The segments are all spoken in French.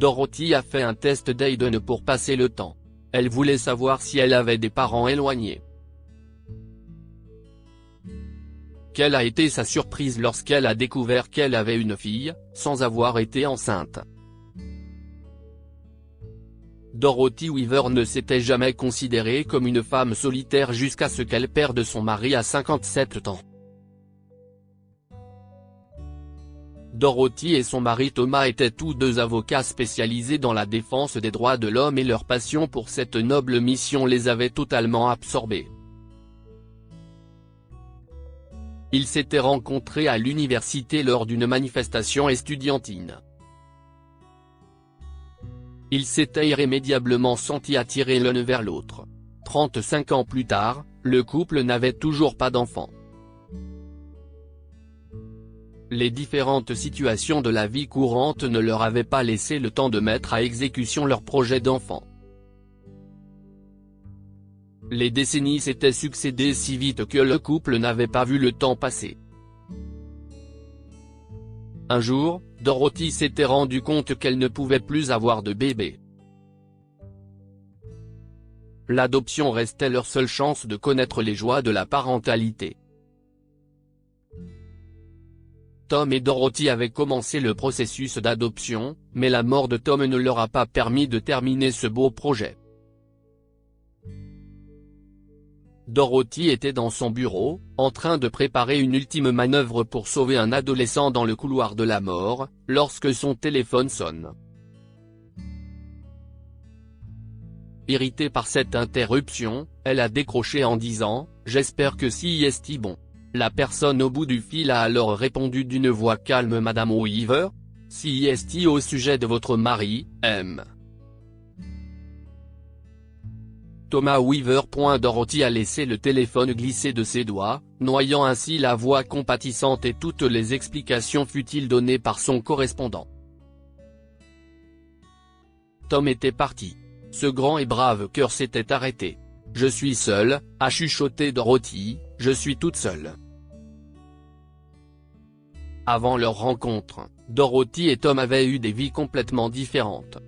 Dorothy a fait un test d'Aiden pour passer le temps. Elle voulait savoir si elle avait des parents éloignés. Quelle a été sa surprise lorsqu'elle a découvert qu'elle avait une fille, sans avoir été enceinte. Dorothy Weaver ne s'était jamais considérée comme une femme solitaire jusqu'à ce qu'elle perde son mari à 57 ans. Dorothy et son mari Thomas étaient tous deux avocats spécialisés dans la défense des droits de l'homme et leur passion pour cette noble mission les avait totalement absorbés. Ils s'étaient rencontrés à l'université lors d'une manifestation estudiantine. Ils s'étaient irrémédiablement sentis attirés l'un vers l'autre. 35 ans plus tard, le couple n'avait toujours pas d'enfants. Les différentes situations de la vie courante ne leur avaient pas laissé le temps de mettre à exécution leur projet d'enfant. Les décennies s'étaient succédé si vite que le couple n'avait pas vu le temps passer. Un jour, Dorothy s'était rendu compte qu'elle ne pouvait plus avoir de bébé. L'adoption restait leur seule chance de connaître les joies de la parentalité. Tom et Dorothy avaient commencé le processus d'adoption, mais la mort de Tom ne leur a pas permis de terminer ce beau projet. Dorothy était dans son bureau, en train de préparer une ultime manœuvre pour sauver un adolescent dans le couloir de la mort, lorsque son téléphone sonne. Irritée par cette interruption, elle a décroché en disant « J'espère que c'est bon ». La personne au bout du fil a alors répondu d'une voix calme « Madame Weaver ? C'est au sujet de votre mari, M. » Thomas Weaver. Dorothy a laissé le téléphone glisser de ses doigts, noyant ainsi la voix compatissante et toutes les explications futiles données par son correspondant. Tom était parti. Ce grand et brave cœur s'était arrêté. « Je suis seule », a chuchoté Dorothy, « je suis toute seule ». Avant leur rencontre, Dorothy et Tom avaient eu des vies complètement différentes.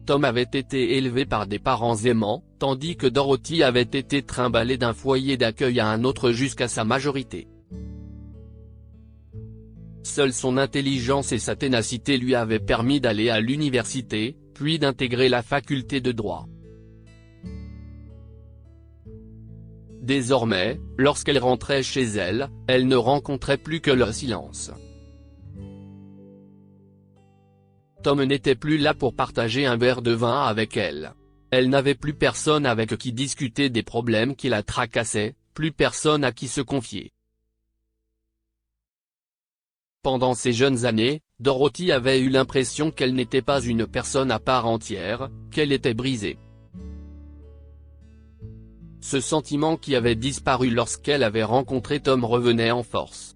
Tom avait été élevé par des parents aimants, tandis que Dorothy avait été trimballée d'un foyer d'accueil à un autre jusqu'à sa majorité. Seule son intelligence et sa ténacité lui avaient permis d'aller à l'université, puis d'intégrer la faculté de droit. Désormais, lorsqu'elle rentrait chez elle, elle ne rencontrait plus que le silence. Tom n'était plus là pour partager un verre de vin avec elle. Elle n'avait plus personne avec qui discuter des problèmes qui la tracassaient, plus personne à qui se confier. Pendant ces jeunes années, Dorothy avait eu l'impression qu'elle n'était pas une personne à part entière, qu'elle était brisée. Ce sentiment qui avait disparu lorsqu'elle avait rencontré Tom revenait en force.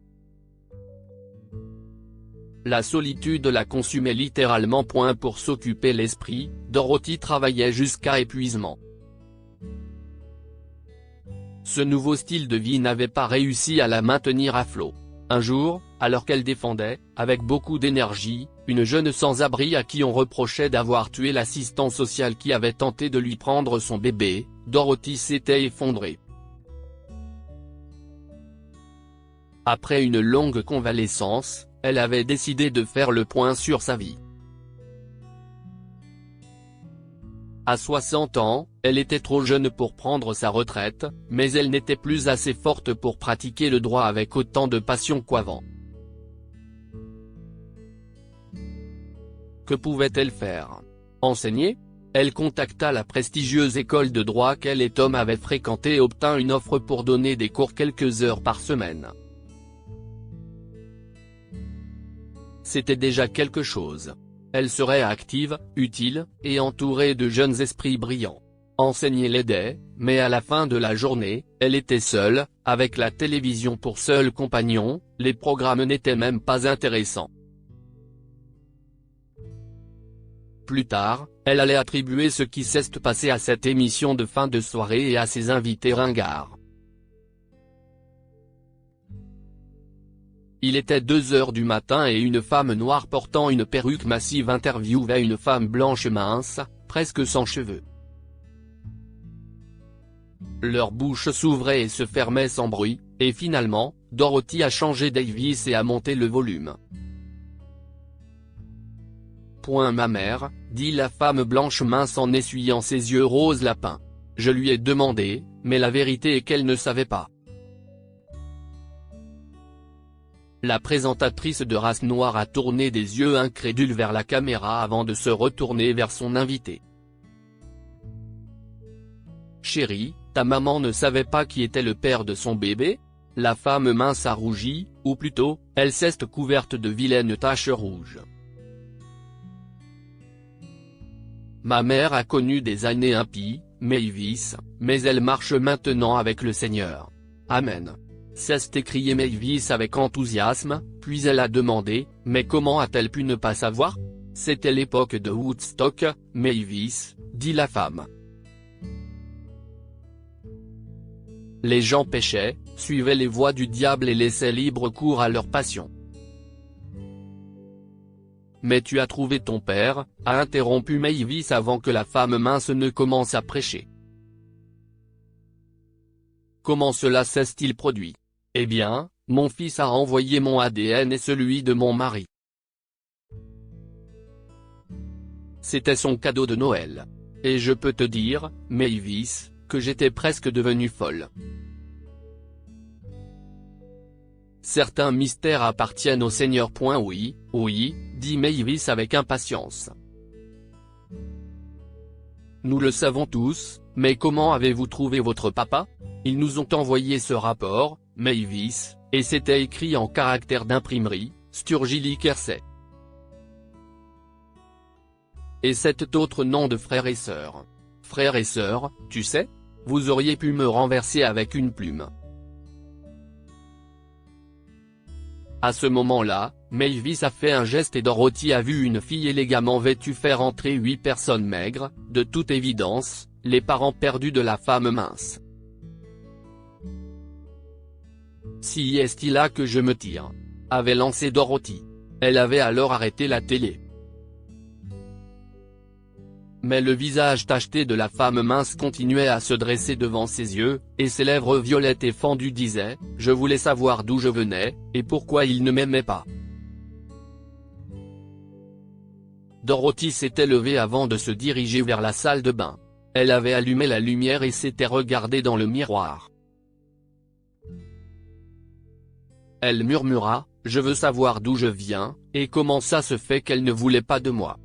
La solitude la consumait littéralement. Pour s'occuper l'esprit, Dorothy travaillait jusqu'à épuisement. Ce nouveau style de vie n'avait pas réussi à la maintenir à flot. Un jour, alors qu'elle défendait, avec beaucoup d'énergie, une jeune sans-abri à qui on reprochait d'avoir tué l'assistant social qui avait tenté de lui prendre son bébé, Dorothy s'était effondrée. Après une longue convalescence, elle avait décidé de faire le point sur sa vie. À 60 ans, elle était trop jeune pour prendre sa retraite, mais elle n'était plus assez forte pour pratiquer le droit avec autant de passion qu'avant. Que pouvait-elle faire? Enseigner? Elle contacta la prestigieuse école de droit qu'elle et Tom avaient fréquentée et obtint une offre pour donner des cours quelques heures par semaine. C'était déjà quelque chose. Elle serait active, utile, et entourée de jeunes esprits brillants. Enseigner l'aidait, mais à la fin de la journée, elle était seule, avec la télévision pour seul compagnon, les programmes n'étaient même pas intéressants. Plus tard, elle allait attribuer ce qui s'est passé à cette émission de fin de soirée et à ses invités ringards. Il était 2 heures du matin et une femme noire portant une perruque massive interviewait une femme blanche mince, presque sans cheveux. Leur bouche s'ouvrait et se fermait sans bruit, et finalement, Dorothy a changé Davis et a monté le volume. Point ma mère, dit la femme blanche mince en essuyant ses yeux rose lapin. Je lui ai demandé, mais la vérité est qu'elle ne savait pas. La présentatrice de race noire a tourné des yeux incrédules vers la caméra avant de se retourner vers son invité. Chérie, ta maman ne savait pas qui était le père de son bébé ? La femme mince a rougi, ou plutôt, elle s'est couverte de vilaines taches rouges. Ma mère a connu des années impies, Mavis, mais elle marche maintenant avec le Seigneur. Amen. S'est écrié Mavis avec enthousiasme, puis elle a demandé, mais comment a-t-elle pu ne pas savoir ? C'était l'époque de Woodstock, Mavis, dit la femme. Les gens péchaient, suivaient les voies du diable et laissaient libre cours à leur passion. Mais tu as trouvé ton père, a interrompu Mavis avant que la femme mince ne commence à prêcher. Comment cela s'est-il produit ? Eh bien, mon fils a envoyé mon ADN et celui de mon mari. C'était son cadeau de Noël. Et je peux te dire, Mavis, que j'étais presque devenue folle. Certains mystères appartiennent au Seigneur. Oui, oui, dit Mavis avec impatience. Nous le savons tous, mais comment avez-vous trouvé votre papa ? Ils nous ont envoyé ce rapport, Mavis, et c'était écrit en caractères d'imprimerie, Sturgill Kersey. Et cet autre nom de frère et sœur. Frère et sœur, tu sais ? Vous auriez pu me renverser avec une plume. À ce moment-là, Mavis a fait un geste et Dorothy a vu une fille élégamment vêtue faire entrer 8 personnes maigres, de toute évidence, les parents perdus de la femme mince. Si est-il là que je me tire ? Avait lancé Dorothy. Elle avait alors arrêté la télé. Mais le visage tacheté de la femme mince continuait à se dresser devant ses yeux, et ses lèvres violettes et fendues disaient « Je voulais savoir d'où je venais, et pourquoi il ne m'aimait pas ». Dorothy s'était levée avant de se diriger vers la salle de bain. Elle avait allumé la lumière et s'était regardée dans le miroir. Elle murmura « Je veux savoir d'où je viens, et comment ça se fait qu'elle ne voulait pas de moi ».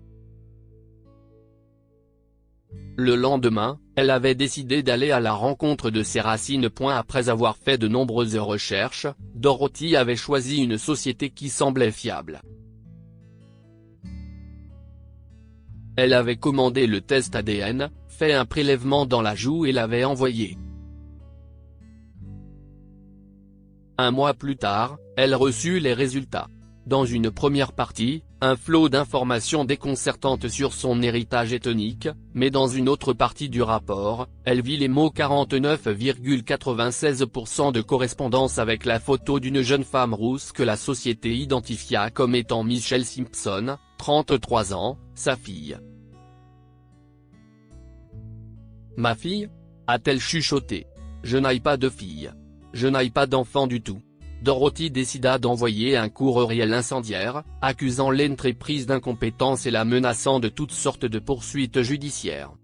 Le lendemain, elle avait décidé d'aller à la rencontre de ses racines. Après avoir fait de nombreuses recherches, Dorothy avait choisi une société qui semblait fiable. Elle avait commandé le test ADN, fait un prélèvement dans la joue et l'avait envoyé. Un mois plus tard, elle reçut les résultats. Dans une première partie, un flot d'informations déconcertantes sur son héritage ethnique, mais dans une autre partie du rapport, elle vit les mots 49,96% de correspondance avec la photo d'une jeune femme rousse que la société identifia comme étant Michelle Simpson, 33 ans, sa fille. « Ma fille ? A-t-elle chuchoté. Je n'ai pas de fille. Je n'ai pas d'enfant du tout. » Dorothy décida d'envoyer un courriel incendiaire, accusant l'entreprise d'incompétence et la menaçant de toutes sortes de poursuites judiciaires.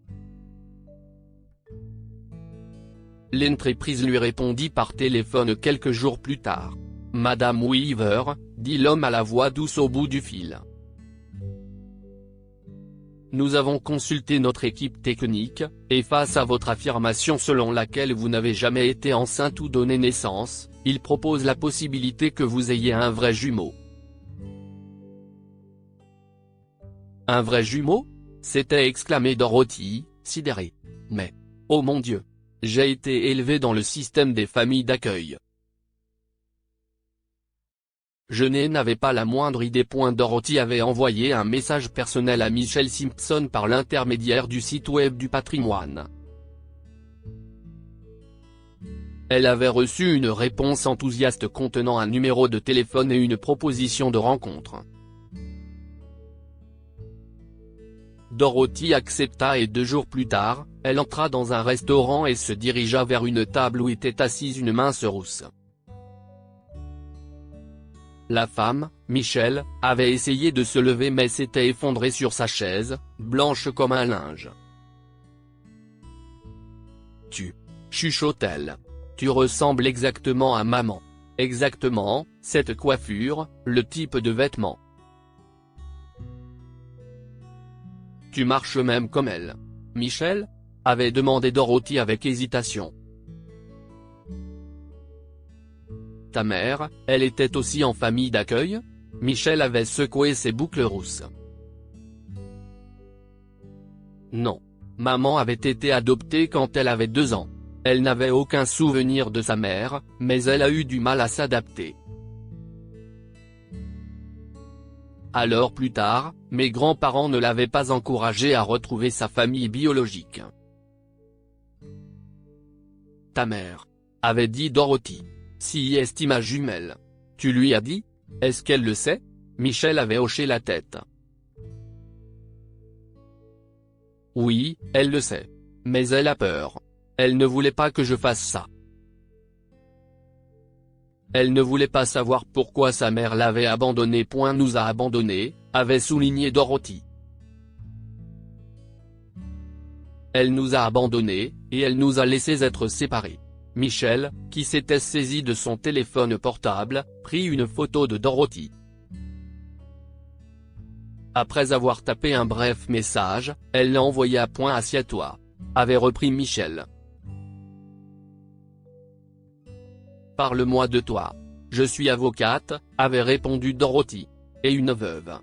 L'entreprise lui répondit par téléphone quelques jours plus tard. « Madame Weaver, » dit l'homme à la voix douce au bout du fil. « Nous avons consulté notre équipe technique, et face à votre affirmation selon laquelle vous n'avez jamais été enceinte ou donné naissance, il propose la possibilité que vous ayez un vrai jumeau. » Un vrai jumeau ? s'était exclamé Dorothy, sidérée. Mais, oh mon Dieu ! J'ai été élevée dans le système des familles d'accueil. Je n'avais pas la moindre idée. Dorothy avait envoyé un message personnel à Michelle Simpson par l'intermédiaire du site web du patrimoine. Elle avait reçu une réponse enthousiaste contenant un numéro de téléphone et une proposition de rencontre. Dorothy accepta et 2 jours plus tard, elle entra dans un restaurant et se dirigea vers une table où était assise une mince rousse. La femme, Michelle, avait essayé de se lever mais s'était effondrée sur sa chaise, blanche comme un linge. « Tu, chuchote-t-elle. Tu ressembles exactement à maman. Exactement, cette coiffure, le type de vêtements. Tu marches même comme elle. » Michelle avait demandé Dorothy avec hésitation. « Ta mère, elle était aussi en famille d'accueil ?» Michelle avait secoué ses boucles rousses. « Non. Maman avait été adoptée quand elle avait 2 ans. Elle n'avait aucun souvenir de sa mère, mais elle a eu du mal à s'adapter. Alors plus tard, mes grands-parents ne l'avaient pas encouragée à retrouver sa famille biologique. » Ta mère, avait dit Dorothy. Si est ma jumelle. Tu lui as dit? Est-ce qu'elle le sait? Michelle avait hoché la tête. Oui, elle le sait. Mais elle a peur. Elle ne voulait pas que je fasse ça. Elle ne voulait pas savoir pourquoi sa mère l'avait abandonnée. Nous a abandonnés, avait souligné Dorothy. Elle nous a abandonnés, et elle nous a laissés être séparés. Michelle, qui s'était saisie de son téléphone portable, prit une photo de Dorothy. Après avoir tapé un bref message, elle l'a envoyé à point. Assieds-toi. Avait repris Michelle. Parle-moi de toi. Je suis avocate, avait répondu Dorothy. Et une veuve.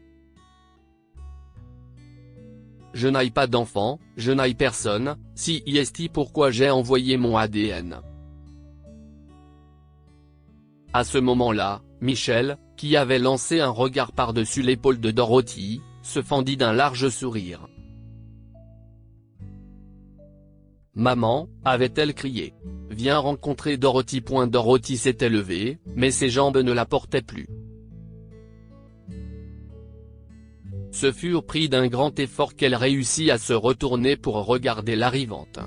Je n'ai pas d'enfant, je n'ai personne, si est pourquoi j'ai envoyé mon ADN. À ce moment-là, Michelle, qui avait lancé un regard par-dessus l'épaule de Dorothy, se fendit d'un large sourire. « Maman » avait-elle crié. « Viens rencontrer Dorothy. » Dorothy s'était levée, mais ses jambes ne la portaient plus. Ce fut au prix d'un grand effort qu'elle réussit à se retourner pour regarder l'arrivante.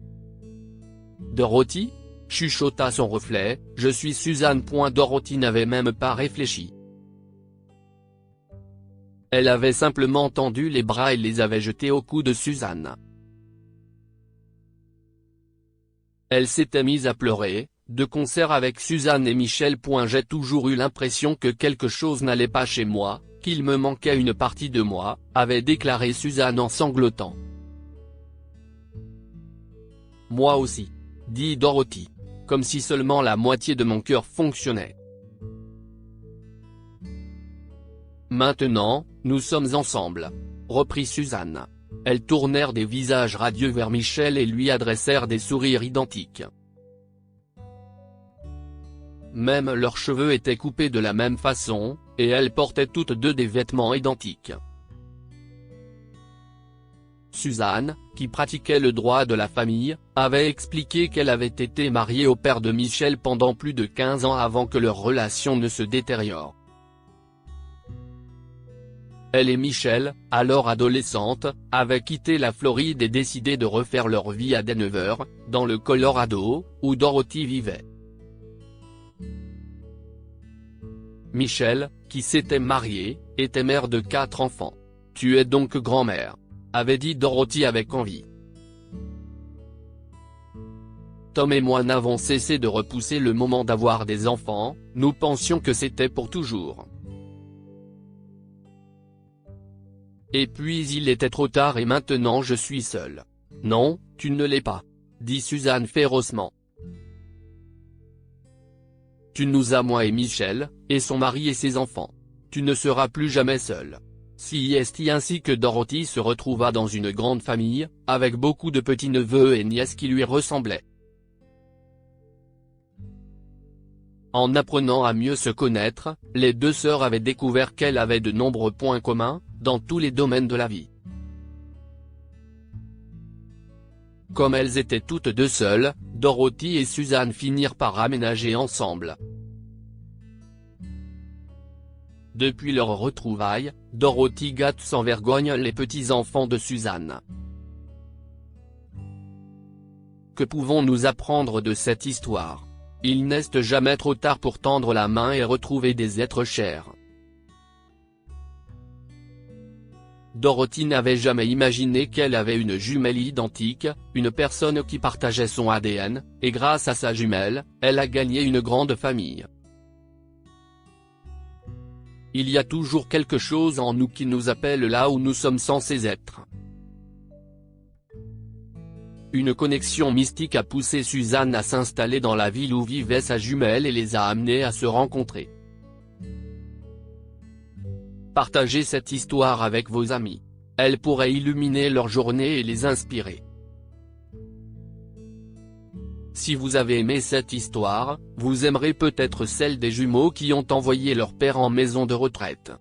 « Dorothy ?» chuchota son reflet, « Je suis Suzanne. » Dorothy n'avait même pas réfléchi. Elle avait simplement tendu les bras et les avait jetés au cou de Suzanne. Elle s'était mise à pleurer, de concert avec Suzanne et Michelle. J'ai toujours eu l'impression que quelque chose n'allait pas chez moi, qu'il me manquait une partie de moi, avait déclaré Suzanne en sanglotant. Moi aussi, dit Dorothy. Comme si seulement la moitié de mon cœur fonctionnait. Maintenant, nous sommes ensemble, reprit Suzanne. Elles tournèrent des visages radieux vers Michelle et lui adressèrent des sourires identiques. Même leurs cheveux étaient coupés de la même façon, et elles portaient toutes deux des vêtements identiques. Suzanne, qui pratiquait le droit de la famille, avait expliqué qu'elle avait été mariée au père de Michelle pendant plus de 15 ans avant que leur relation ne se détériore. Elle et Michelle, alors adolescente, avaient quitté la Floride et décidé de refaire leur vie à Denver, dans le Colorado, où Dorothy vivait. Michelle, qui s'était mariée, était mère de 4 enfants. « Tu es donc grand-mère », avait dit Dorothy avec envie. Tom et moi n'avons cessé de repousser le moment d'avoir des enfants, nous pensions que c'était pour toujours. Et puis il était trop tard et maintenant je suis seule. Non, tu ne l'es pas, dit Suzanne férocement. Tu nous as moi et Michelle, et son mari et ses enfants. Tu ne seras plus jamais seule. Si est ainsi que Dorothy se retrouva dans une grande famille, avec beaucoup de petits-neveux et nièces qui lui ressemblaient. En apprenant à mieux se connaître, les deux sœurs avaient découvert qu'elles avaient de nombreux points communs, dans tous les domaines de la vie. Comme elles étaient toutes deux seules, Dorothy et Suzanne finirent par aménager ensemble. Depuis leur retrouvaille, Dorothy gâte sans vergogne les petits-enfants de Suzanne. Que pouvons-nous apprendre de cette histoire? Il n'est jamais trop tard pour tendre la main et retrouver des êtres chers. Dorothy n'avait jamais imaginé qu'elle avait une jumelle identique, une personne qui partageait son ADN, et grâce à sa jumelle, elle a gagné une grande famille. Il y a toujours quelque chose en nous qui nous appelle là où nous sommes censés être. Une connexion mystique a poussé Suzanne à s'installer dans la ville où vivait sa jumelle et les a amenés à se rencontrer. Partagez cette histoire avec vos amis. Elle pourrait illuminer leur journée et les inspirer. Si vous avez aimé cette histoire, vous aimerez peut-être celle des jumeaux qui ont envoyé leur père en maison de retraite.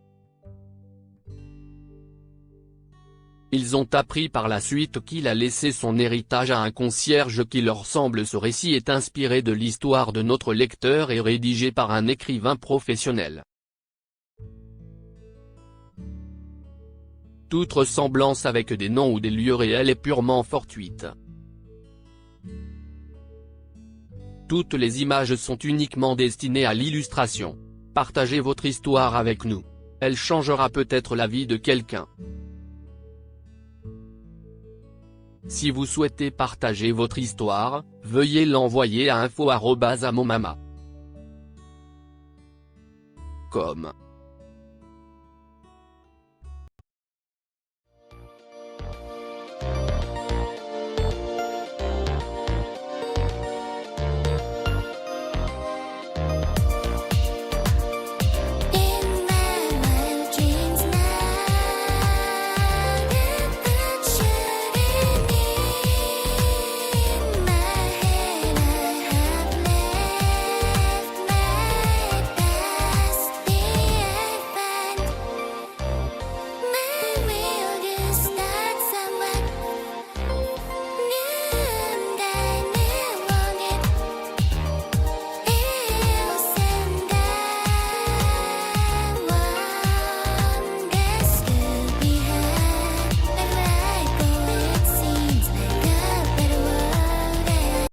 Ils ont appris par la suite qu'il a laissé son héritage à un concierge qui leur semble. Ce récit est inspiré de l'histoire de notre lecteur et rédigé par un écrivain professionnel. Toute ressemblance avec des noms ou des lieux réels est purement fortuite. Toutes les images sont uniquement destinées à l'illustration. Partagez votre histoire avec nous. Elle changera peut-être la vie de quelqu'un. Si vous souhaitez partager votre histoire, veuillez l'envoyer à info@amomama.com.